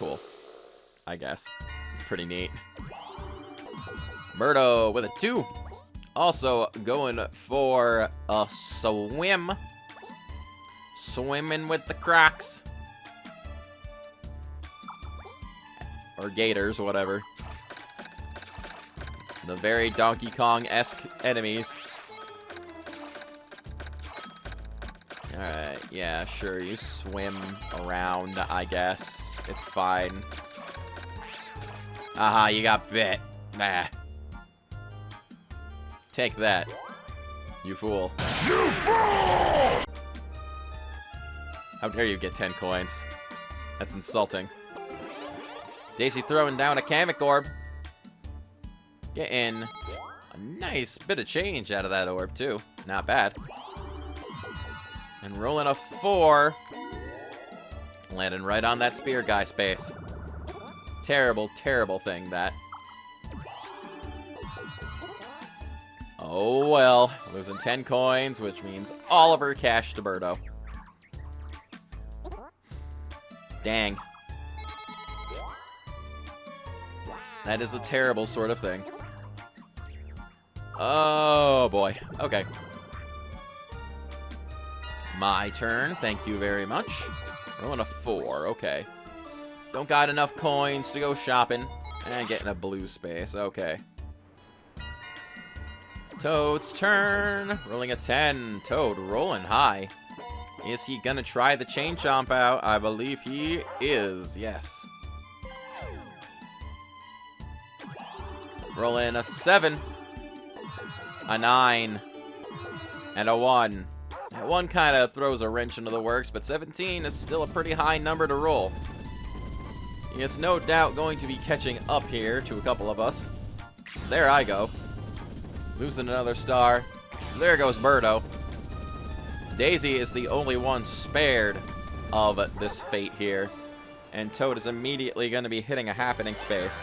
cool. I guess. It's pretty neat. Birdo with a 2. Also going for a swim. Swimming with the Crocs. Or Gators, whatever. The very Donkey Kong-esque enemies. Alright, yeah, sure, you swim around, I guess. It's fine. Aha, you got bit. Nah. Take that, you fool. You fool! How dare you get 10 coins? That's insulting. Daisy throwing down a Kamek orb. Getting a nice bit of change out of that orb, too. Not bad. And rolling a 4. Landing right on that spear guy space. Terrible, terrible thing, that. Oh, well. Losing 10 coins, which means all of her cash to Birdo. Dang. That is a terrible sort of thing. Oh, boy. Okay. My turn. Thank you very much. Rolling a 4. Okay. Don't got enough coins to go shopping. And getting a blue space. Okay. Toad's turn. Rolling a 10. Toad rolling high. Is he gonna try the chain chomp out? I believe he is. Yes. Rolling a 7. A 9. And a 1. That 1 kind of throws a wrench into the works, but 17 is still a pretty high number to roll. He is no doubt going to be catching up here to a couple of us. There I go. Losing another star. There goes Birdo. Daisy is the only one spared of this fate here. And Toad is immediately going to be hitting a happening space.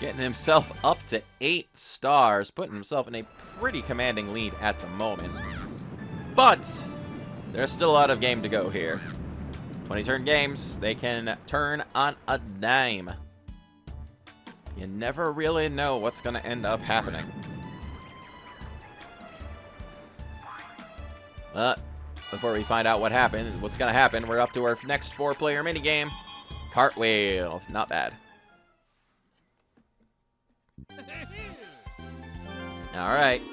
Getting himself up to 8 stars. Putting himself in a pretty commanding lead at the moment. But there's still a lot of game to go here. 20-turn games, they can turn on a dime. You never really know what's going to end up happening. Before we find out what's going to happen, we're up to our next 4-player minigame. Cartwheel. Not bad. Alright.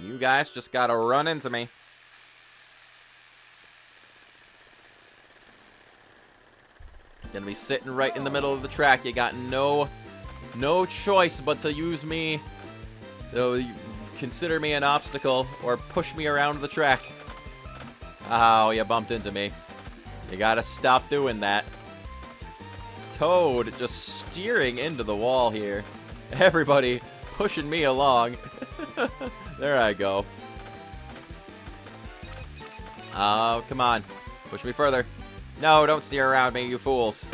You guys just gotta run into me. Gonna be sitting right in the middle of the track. You got no choice but to use me. So consider me an obstacle or push me around the track. Oh, you bumped into me. You gotta stop doing that. Toad just steering into the wall here. Everybody pushing me along. There I go. Oh, come on. Push me further. No, don't steer around me, you fools.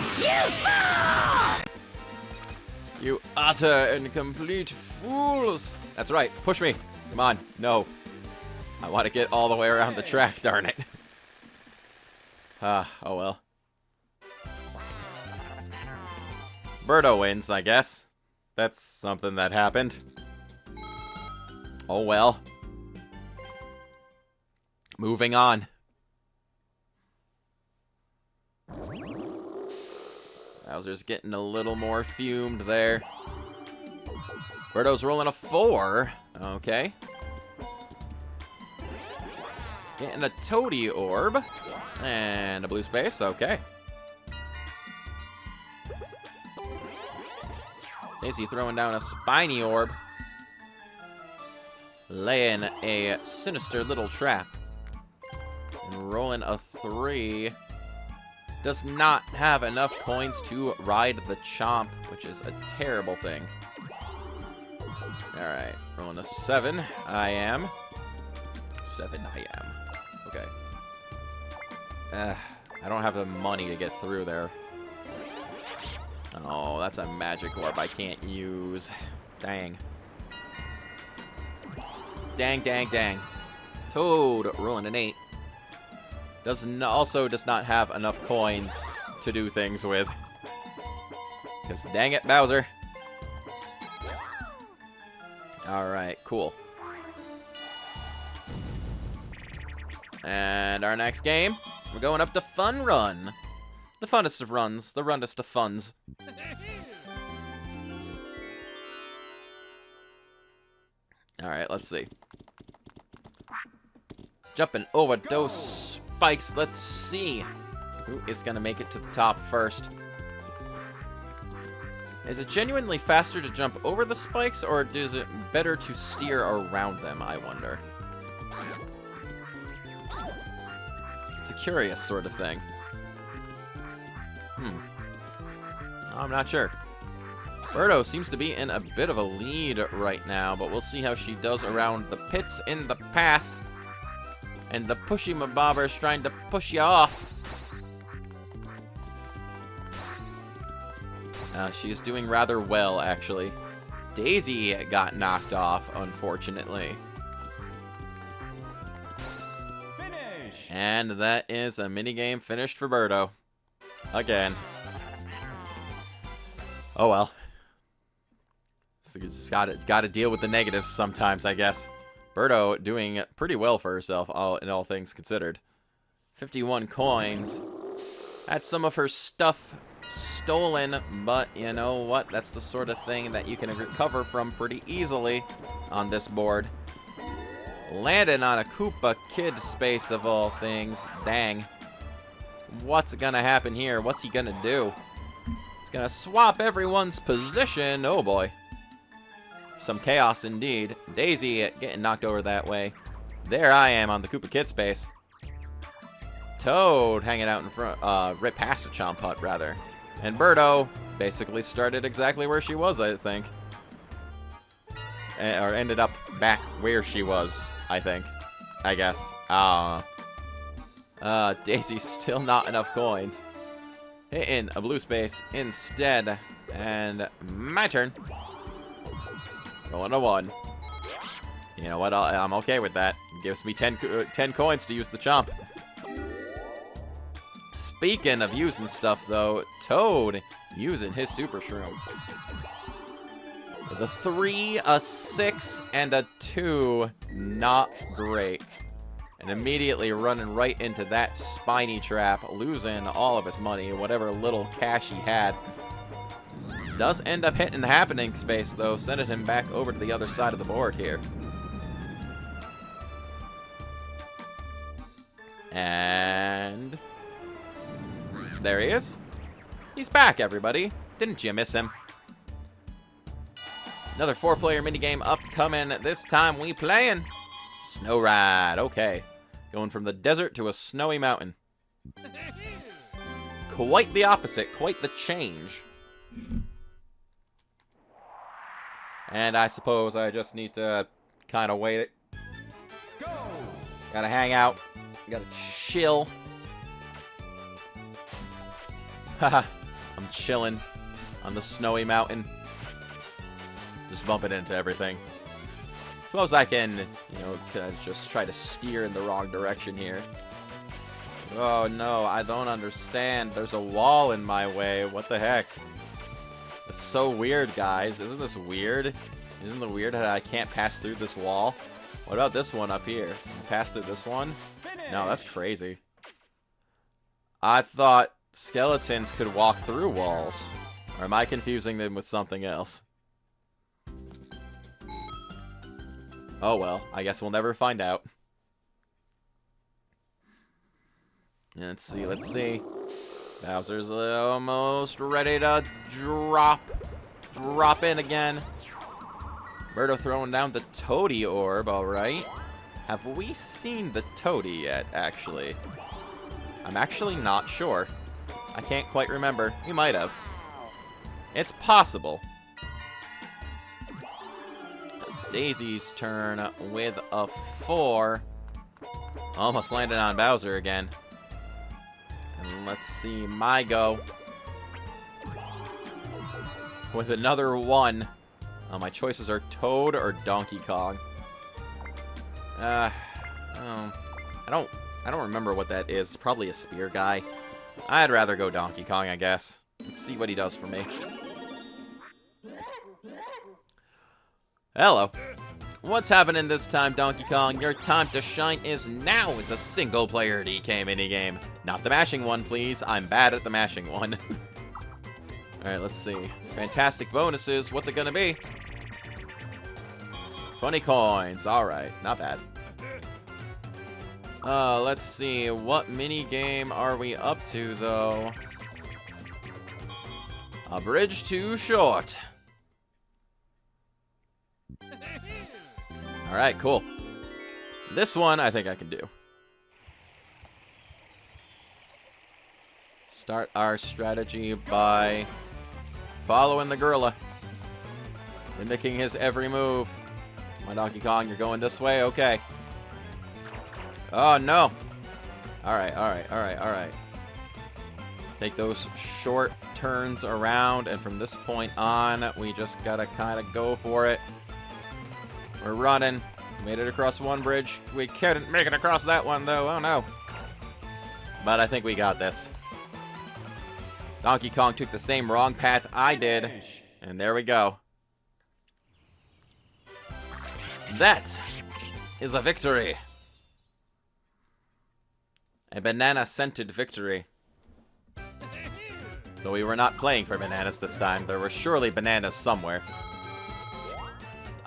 You utter and complete fools. That's right. Push me. Come on. No. I want to get all the way around the track, darn it. Oh well. Birdo wins, I guess. That's something that happened. Oh well. Moving on. Bowser's getting a little more fumed there. Birdo's rolling a 4. Okay. Getting a Toady orb. And a blue space. Okay. Daisy throwing down a spiny orb. Laying a sinister little trap. And rolling a 3. Does not have enough coins to ride the chomp, which is a terrible thing. Alright, rolling a 7. I am. 7 I am. Okay. I don't have the money to get through there. Oh, that's a magic orb I can't use. Dang. Dang, dang, dang. Toad rolling an 8. Also does not have enough coins to do things with. Because dang it, Bowser. Alright, cool. And our next game, we're going up to Fun Run. The funnest of runs, the runnest of funs. Alright, let's see. Jumping over those spikes, let's see who is going to make it to the top first. Is it genuinely faster to jump over the spikes, or is it better to steer around them, I wonder? It's a curious sort of thing. I'm not sure. Birdo seems to be in a bit of a lead right now, but we'll see how she does around the pits in the path. And the pushy mabobber's trying to push you off. She is doing rather well, actually. Daisy got knocked off, unfortunately. Finish. And that is a minigame finished for Birdo. Again. Oh well. So you just gotta deal with the negatives sometimes, I guess. Birdo doing pretty well for herself, in all things considered. 51 coins. Had some of her stuff stolen, but you know what? That's the sort of thing that you can recover from pretty easily on this board. Landing on a Koopa Kid space of all things. Dang. What's gonna happen here? What's he gonna do? He's gonna swap everyone's position. Oh boy. Some chaos indeed. Daisy getting knocked over that way. There I am on the Koopa Kid space. Toad hanging out in front, right past a Chomp Hut, rather. And Birdo basically started exactly where she was, I think. Or ended up back where she was, I think. I guess. Daisy's still not enough coins. Hitting a blue space instead. And my turn. Going to 1. You know what? I'm okay with that. It gives me 10 coins to use the Chomp. Speaking of using stuff, though, Toad using his Super Shroom. With a 3, a 6, and a 2. Not great. And immediately running right into that spiny trap, losing all of his money, whatever little cash he had. Does end up hitting the happening space, though, sending him back over to the other side of the board here. And there he is. He's back, everybody. Didn't you miss him? Another 4-player minigame upcoming. This time we playing Snow Ride. Okay. Going from the desert to a snowy mountain. Quite the opposite. Quite the change. And I suppose I just need to kind of wait it. Go! Gotta hang out. Gotta chill. Haha. I'm chilling on the snowy mountain. Just bumping into everything. Suppose I can, you know, just try to steer in the wrong direction here. Oh no, I don't understand. There's a wall in my way. What the heck? It's so weird, guys. Isn't this weird? Isn't it weird that I can't pass through this wall? What about this one up here? Can I pass through this one? No, that's crazy. I thought skeletons could walk through walls. Or am I confusing them with something else? Oh well, I guess we'll never find out. Let's see, let's see. Bowser's almost ready to drop in again. Birdo throwing down the Toady Orb, alright. Have we seen the Toady yet, actually? I'm actually not sure. I can't quite remember. We might have. It's possible. Daisy's turn with a 4. Almost landed on Bowser again. And let's see my go. With another 1. My choices are Toad or Donkey Kong. I don't remember what that is. It's probably a spear guy. I'd rather go Donkey Kong, I guess. Let's see what he does for me. Hello. What's happening this time, Donkey Kong? Your time to shine is now. It's a single-player DK minigame. Not the mashing one, please. I'm bad at the mashing one. Alright, let's see. Fantastic bonuses. What's it gonna be? 20 coins. Alright, not bad. Let's see. What minigame are we up to, though? A bridge too short. Alright, cool. This one, I think I can do. Start our strategy by following the gorilla. Mimicking his every move. My Donkey Kong, you're going this way? Okay. Oh, no. Alright, alright, alright, alright. Take those short turns around, and from this point on, we just gotta kind of go for it. We're running. Made it across one bridge. We couldn't make it across that one, though. Oh, no. But I think we got this. Donkey Kong took the same wrong path I did. And there we go. That is a victory. A banana-scented victory. Though we were not playing for bananas this time. There were surely bananas somewhere.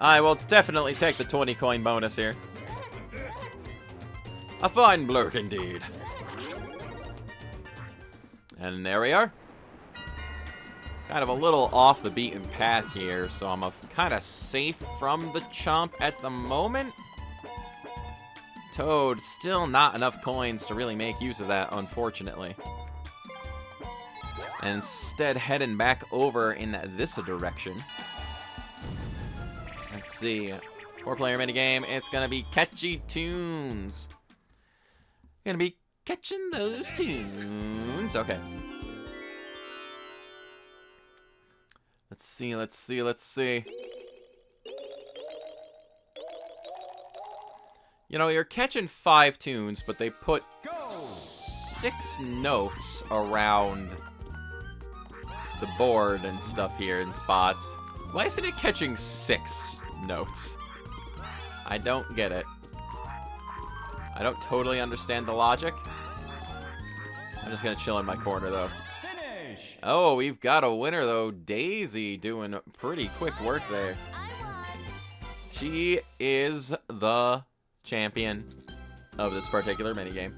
I will definitely take the 20 coin bonus here. A fine blurk indeed. And there we are. Kind of a little off the beaten path here, so I'm kind of safe from the chomp at the moment. Toad, still not enough coins to really make use of that, unfortunately. And instead heading back over in this direction. Let's see. 4-player minigame. It's gonna be catchy tunes. Gonna be catching those tunes. Okay. Let's see, let's see, let's see. You know, you're catching 5 tunes, but they put 6 notes around the board and stuff here in spots. Why isn't it catching 6 notes? I don't get it. I don't totally understand the logic. I'm just gonna chill in my corner, though. Finish. Oh, we've got a winner, though. Daisy doing pretty quick work there. She is the champion of this particular minigame.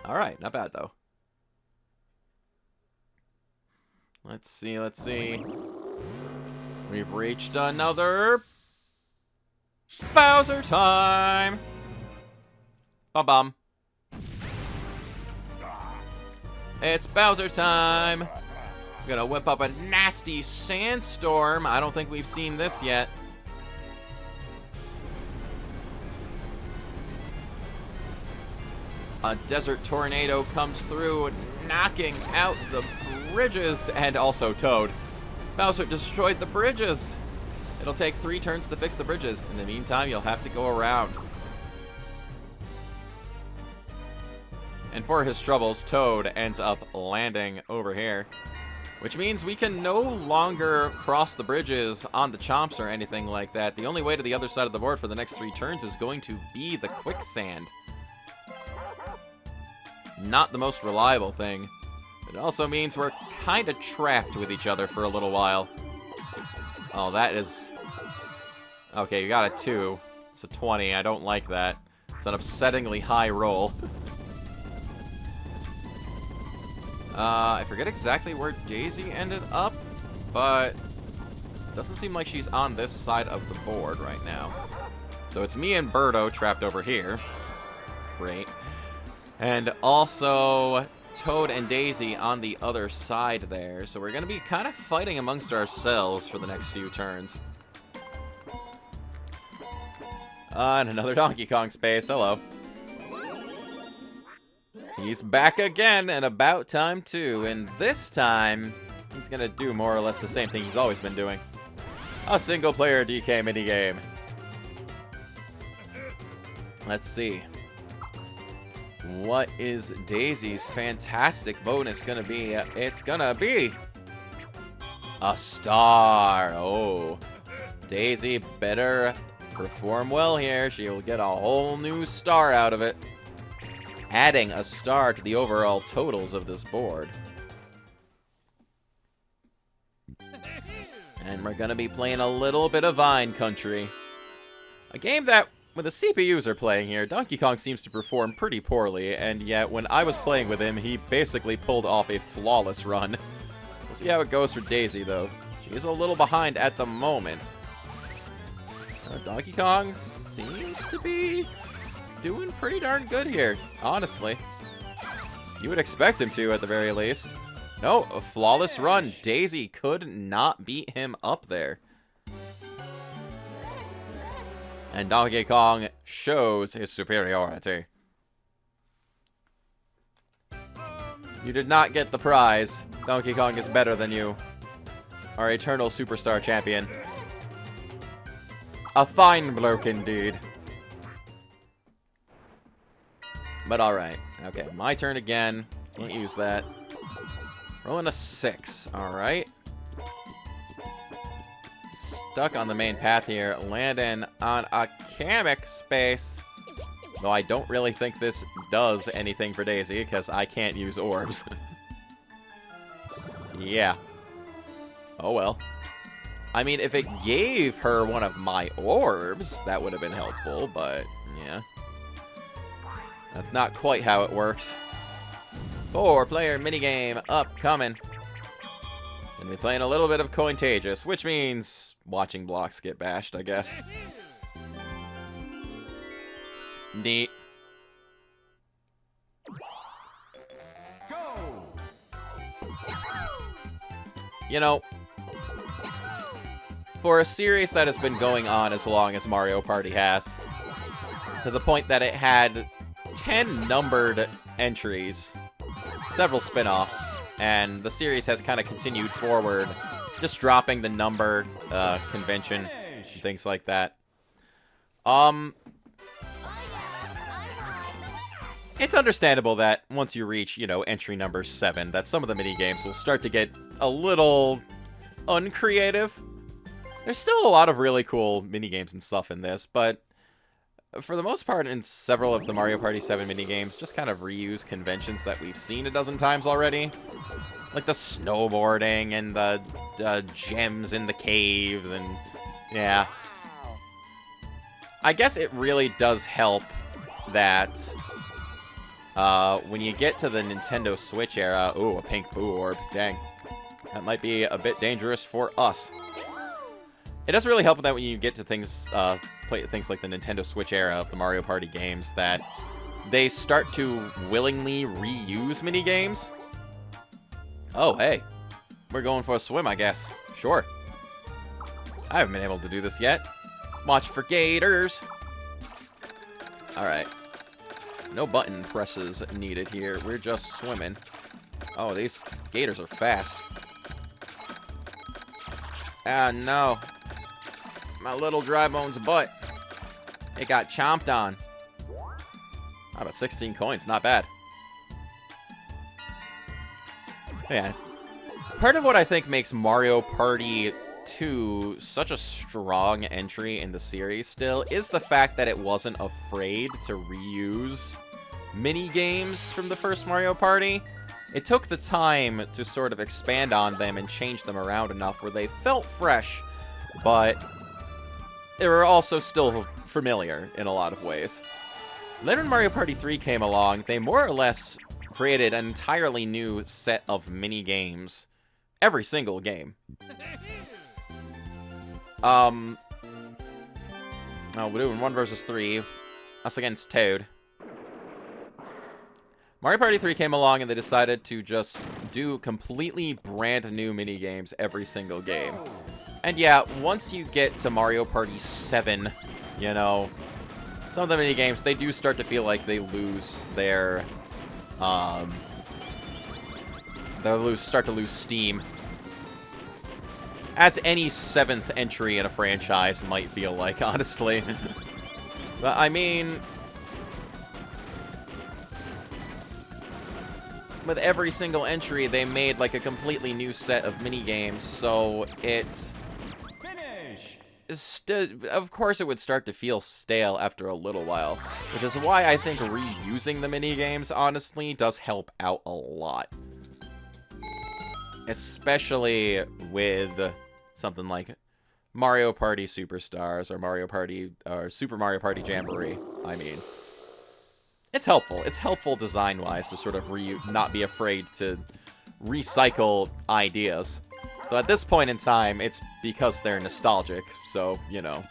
Alright, not bad, though. Let's see, let's see. We've reached another Bowser time. Bum bum. It's Bowser time. I'm gonna whip up a nasty Sandstorm. I don't think we've seen this yet. A desert tornado comes through, knocking out the bridges and also Toad. Bowser destroyed the bridges. It'll take 3 turns to fix the bridges. In the meantime, you'll have to go around. And for his troubles, Toad ends up landing over here. Which means we can no longer cross the bridges on the chomps or anything like that. The only way to the other side of the board for the next 3 turns is going to be the quicksand. Not the most reliable thing. It also means we're kind of trapped with each other for a little while. Oh, that is... Okay, you got a 2. It's a 20. I don't like that. It's an upsettingly high roll. I forget exactly where Daisy ended up, but it doesn't seem like she's on this side of the board right now. So it's me and Birdo trapped over here. Great. And also Toad and Daisy on the other side there. So we're going to be kind of fighting amongst ourselves for the next few turns. And another Donkey Kong space. Hello. He's back again, and about time too. And this time, he's going to do more or less the same thing he's always been doing. A single-player DK minigame. Let's see. What is Daisy's fantastic bonus gonna be? It's gonna be a star. Oh, Daisy better perform well here. She'll get a whole new star out of it. Adding a star to the overall totals of this board. And we're gonna be playing a little bit of Vine Country. A game that, when the CPUs are playing here, Donkey Kong seems to perform pretty poorly, and yet when I was playing with him, he basically pulled off a flawless run. We'll see how it goes for Daisy, though. She's a little behind at the moment. Donkey Kong seems to be doing pretty darn good here, honestly. You would expect him to, at the very least. No, a flawless run. Daisy could not beat him up there. And Donkey Kong shows his superiority. You did not get the prize. Donkey Kong is better than you. Our eternal superstar champion. A fine bloke indeed. But alright. Okay, my turn again. Can't use that. Rolling a 6. Alright. Stuck on the main path here. Landing on a Kamek space. Though I don't really think this does anything for Daisy, because I can't use orbs. Yeah. Oh well. I mean, if it gave her one of my orbs, that would have been helpful, but yeah. That's not quite how it works. 4-player minigame upcoming. Gonna be playing a little bit of Cointagious, which means watching blocks get bashed, I guess. Neat. You know, for a series that has been going on as long as Mario Party has, to the point that it had 10 numbered entries, several spin-offs, and the series has kind of continued forward, just dropping the number convention and things like that. It's understandable that once you reach, you know, entry number 7, that some of the minigames will start to get a little uncreative. There's still a lot of really cool minigames and stuff in this, but for the most part, in several of the Mario Party 7 minigames, just kind of reuse conventions that we've seen a dozen times already. Like the snowboarding and the gems in the caves and, yeah. I guess it really does help that when you get to the Nintendo Switch era... Ooh, a pink Boo Orb. Dang. That might be a bit dangerous for us. It does really help that when you get to things... play things like the Nintendo Switch era of the Mario Party games, that they start to willingly reuse minigames. Oh, hey. We're going for a swim, I guess. Sure. I haven't been able to do this yet. Watch for gators. Alright. No button presses needed here. We're just swimming. Oh, these gators are fast. Ah, no. My little dry bones butt. It got chomped on. How about 16 coins? Not bad. Yeah. Part of what I think makes Mario Party 2 such a strong entry in the series still is the fact that it wasn't afraid to reuse mini-games from the first Mario Party. It took the time to sort of expand on them and change them around enough where they felt fresh, but they were also still familiar in a lot of ways. Then when Mario Party 3 came along, they more or less created an entirely new set of mini-games every single game. Oh, we're doing 1 versus 3. Us against Toad. Mario Party 3 came along and they decided to just do completely brand new mini-games every single game. And yeah, once you get to Mario Party 7, you know, some of the minigames, they do start to feel like they lose their, start to lose steam. As any 7th entry in a franchise might feel like, honestly. But, I mean, with every single entry, they made like a completely new set of mini games, so it of course it would start to feel stale after a little while, which is why I think reusing the mini games honestly does help out a lot. Especially with something like Mario Party Superstars or Super Mario Party Jamboree, I mean. It's helpful. It's helpful design-wise to sort of not be afraid to recycle ideas. But at this point in time, it's because they're nostalgic, so, you know.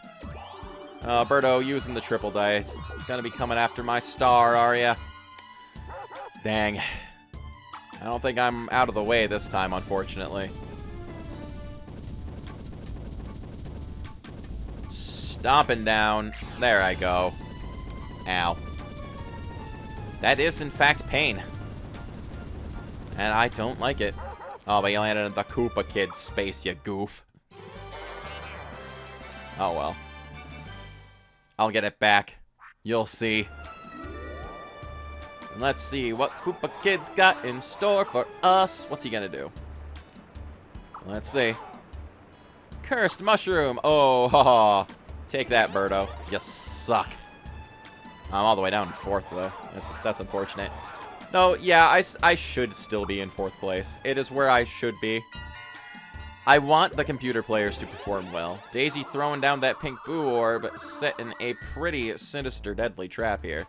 Birdo using the triple dice. Gonna be coming after my star, are ya? Dang. I don't think I'm out of the way this time, unfortunately. Stomping down. There I go. Ow. That is, in fact, pain. And I don't like it. Oh, but you landed in the Koopa Kid space, you goof. Oh, well. I'll get it back. You'll see. Let's see what Koopa Kid's got in store for us. What's he gonna do? Let's see. Cursed Mushroom. Oh, haha. Take that, Birdo. You suck. I'm all the way down in 4th, though. That's unfortunate. No, yeah, I should still be in 4th place. It is where I should be. I want the computer players to perform well. Daisy throwing down that pink boo orb, setting a pretty sinister, deadly trap here.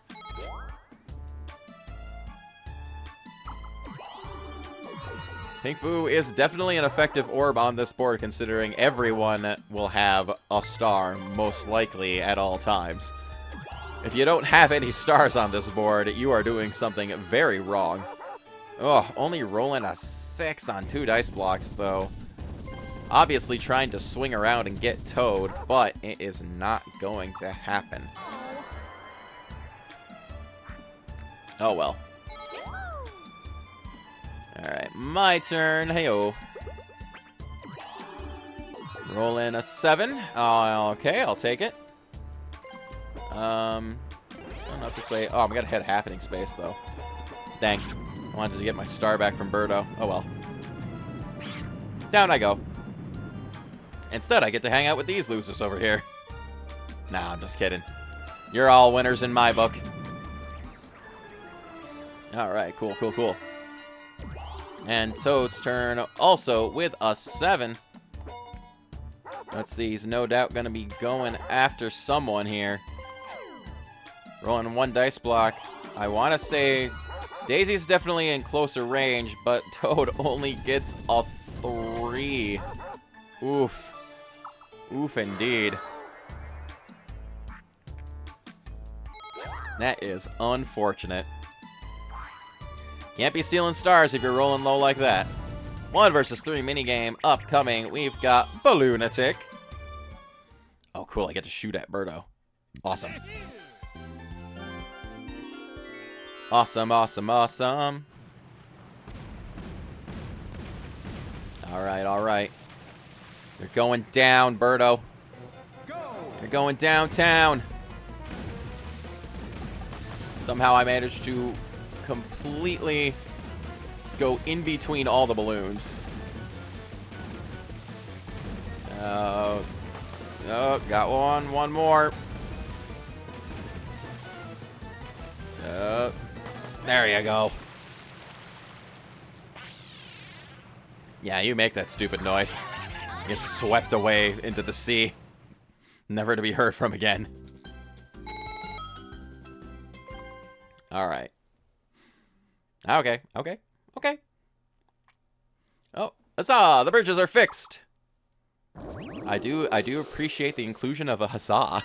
Pink boo is definitely an effective orb on this board, considering everyone will have a star, most likely, at all times. If you don't have any stars on this board, you are doing something very wrong. Oh, only rolling a 6 on 2 dice blocks, though. Obviously trying to swing around and get Toad, but it is not going to happen. Oh, well. Alright, my turn. Hey-oh. Rolling a 7. Oh, okay, I'll take it. I don't know if this way. Oh, I'm gonna hit Happening Space, though. Dang. I wanted to get my star back from Birdo. Oh, well. Down I go. Instead, I get to hang out with these losers over here. Nah, I'm just kidding. You're all winners in my book. Alright, cool, cool, cool. And Toad's turn also with a 7. Let's see, he's no doubt going to be going after someone here. Rolling 1 dice block. I want to say Daisy's definitely in closer range, but Toad only gets a 3. Oof. Oof indeed. That is unfortunate. Can't be stealing stars if you're rolling low like that. 1 versus 3 minigame upcoming. We've got Balloonatic. Oh, cool. I get to shoot at Birdo. Awesome. Awesome, awesome, awesome. Alright, alright. You're going down, Birdo. You're going downtown. Somehow I managed to completely go in between all the balloons. Oh, got one more. There you go. Yeah, you make that stupid noise. Get swept away into the sea. Never to be heard from again. Alright. Okay, okay, okay. Oh, huzzah! The bridges are fixed! I do appreciate the inclusion of a huzzah.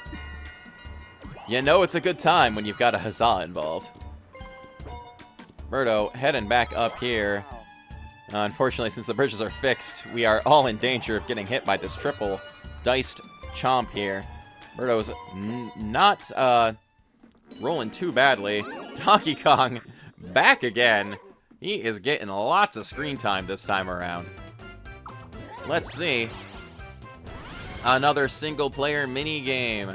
You know it's a good time when you've got a huzzah involved. Birdo heading back up here. Unfortunately, since the bridges are fixed, we are all in danger of getting hit by this triple diced chomp here. Birdo's not rolling too badly. Donkey Kong back again. He is getting lots of screen time this time around. Let's see. Another single-player mini-game.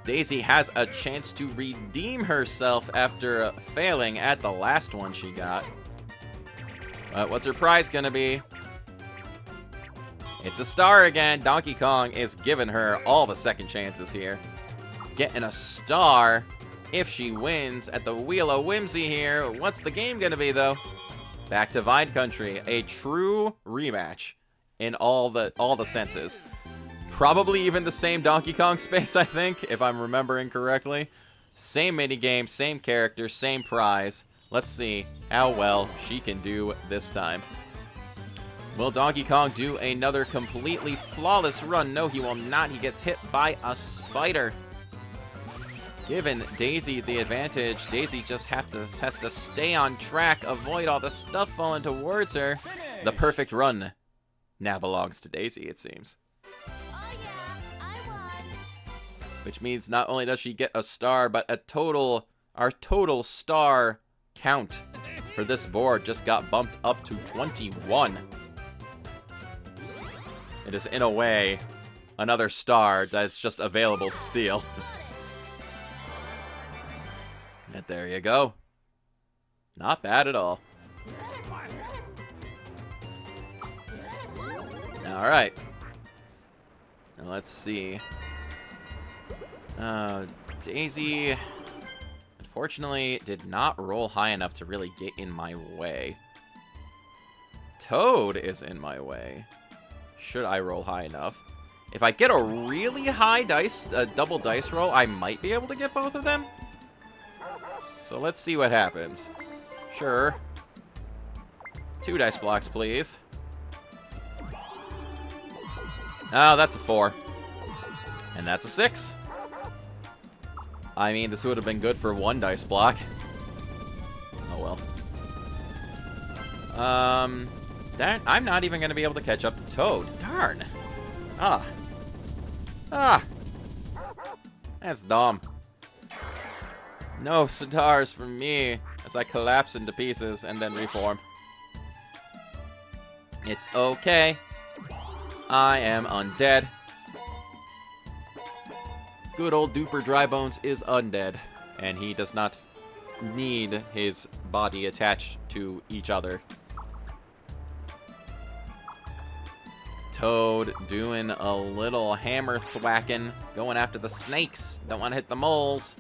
Daisy has a chance to redeem herself after failing at the last one she got. What's her prize gonna be? It's a star again. Donkey Kong is giving her all the second chances here. Getting a star if she wins at the Wheel of Whimsy here. What's the game gonna be, though? Back to Vine Country. A true rematch in all the senses. Probably even the same Donkey Kong space, I think, if I'm remembering correctly. Same minigame, same character, same prize. Let's see how well she can do this time. Will Donkey Kong do another completely flawless run? No, he will not. He gets hit by a spider. Giving Daisy the advantage. Daisy just has to stay on track, avoid all the stuff falling towards her. The perfect run now belongs to Daisy, it seems. Oh yeah, I won. Which means not only does she get a star, but our total star count for this board just got bumped up to 21. It is, in a way, another star that's just available to steal. And there you go. Not bad at all. Alright. And let's see. Daisy, unfortunately, did not roll high enough to really get in my way. Toad is in my way. Should I roll high enough? If I get a really high double dice roll, I might be able to get both of them. So let's see what happens. Sure. 2 dice blocks, please. Oh, that's a 4. And that's a 6. I mean, this would have been good for 1 dice block. Oh well. I'm not even going to be able to catch up to Toad. Darn. That's dumb. No stars for me as I collapse into pieces and then reform. It's okay. I am undead. Good old duper Drybones is undead, and he does not need his body attached to each other. Toad doing a little hammer thwacking, going after the snakes. Don't want to hit the moles.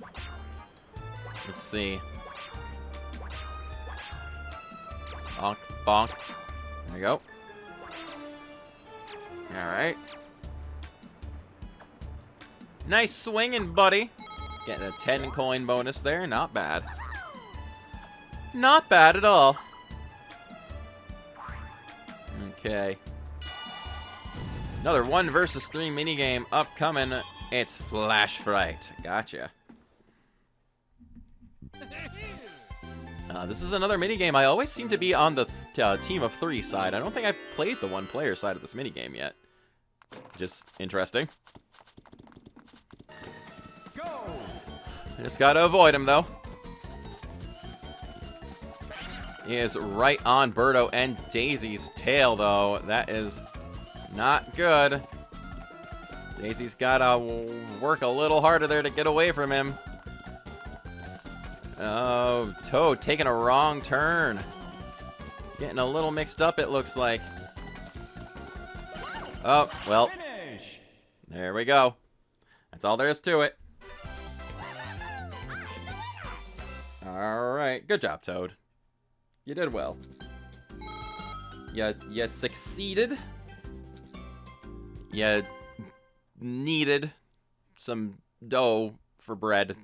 Let's see. Bonk, bonk. There we go. Alright. Nice swinging, buddy. Getting a 10 coin bonus there. Not bad. Not bad at all. Okay. Another 1 versus 3 minigame upcoming. It's Flash Fright. Gotcha. This is another minigame. I always seem to be on the team of 3 side. I don't think I've played the 1-player side of this minigame yet. Just interesting. Go! Just gotta avoid him, though. He is right on Birdo and Daisy's tail, though. That is not good. Daisy's gotta work a little harder there to get away from him. Oh, Toad taking a wrong turn. Getting a little mixed up, it looks like. Oh, well. There we go. That's all there is to it. Alright, good job, Toad. You did well. You succeeded. You needed some dough for bread.